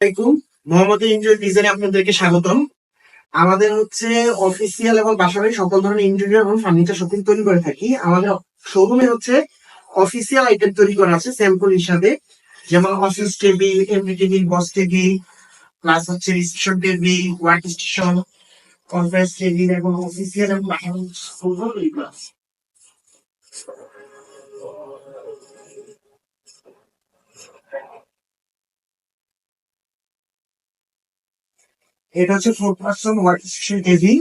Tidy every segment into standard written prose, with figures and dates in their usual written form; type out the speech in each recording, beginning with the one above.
আসসালামাইকুম। মোহাম্মদ ইন্টেরিয়র ডিজাইনে আপনাদেরকে স্বাগতম। আমাদের হচ্ছে অফিসিয়াল এবং বাসাবাড়ি সকল ধরনের ইন্টেরিয়র এবং ফার্নিচার শপিং তৈরি করে থাকি। আমাদের শোরুমে হচ্ছে অফিসিয়াল আইটেম তৈরি করা আছে স্যাম্পল হিসাবে, যেমন অফিস টেবিল, এমনি টেবিল, বস টেবিল, প্লাস হচ্ছে reception table, work station, conference table এবং অফিসিয়াল এবং বাসাবাড়ি শোরুম তৈরি করা আছে। এটা হচ্ছে 4 পার্সন ওয়ার্ক স্টেশন টেবিল।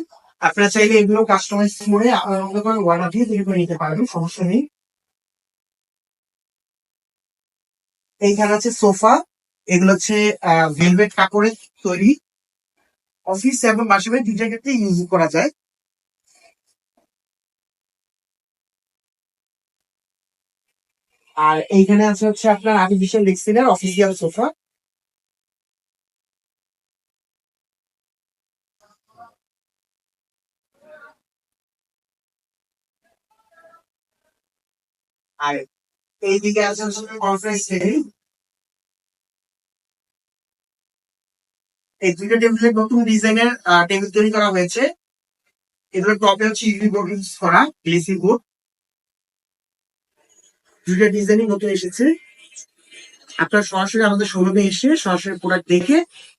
আপনারা চাইলে এগুলো কাস্টমাইজ করে আপনার অর্ডার দিয়ে তৈরি করে নিতে পারবেন, সমস্যা নেই। এইখানে আছে সোফা, এগুলো হচ্ছে ভেলভেট কাপড়ের তৈরি, অফিস এবং বাসাবাড়ি দুই জায়গাতে ইউজ করা যায়। আর এইখানে আছে হচ্ছে আপনার আর্টিফিশিয়াল লেক্সিনের অফিসিয়াল সোফা। আর এইদিকে আছে হচ্ছে কনফারেন্স টেবিল। এই দুইটা টেবিলের নতুন ডিজাইনের টেবিল তৈরি করা হয়েছে। এগুলোর টপে হচ্ছে ইউভি বোর্ড ইউজ করা, গ্লেসি বোর্ড। দুইটা ডিজাইনই নতুন এসেছে। আপনার সরাসরি আমাদের শোরুমে এসে সরাসরি প্রোডাক্ট দেখে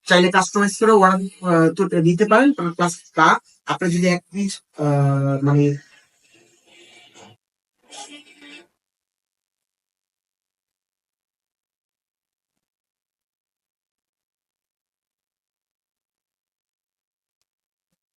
চাইলে কাস্টমাইজ করে অর্ডার দিতে পারেন। প্লাস তা আপনার যদি এক পিস মানে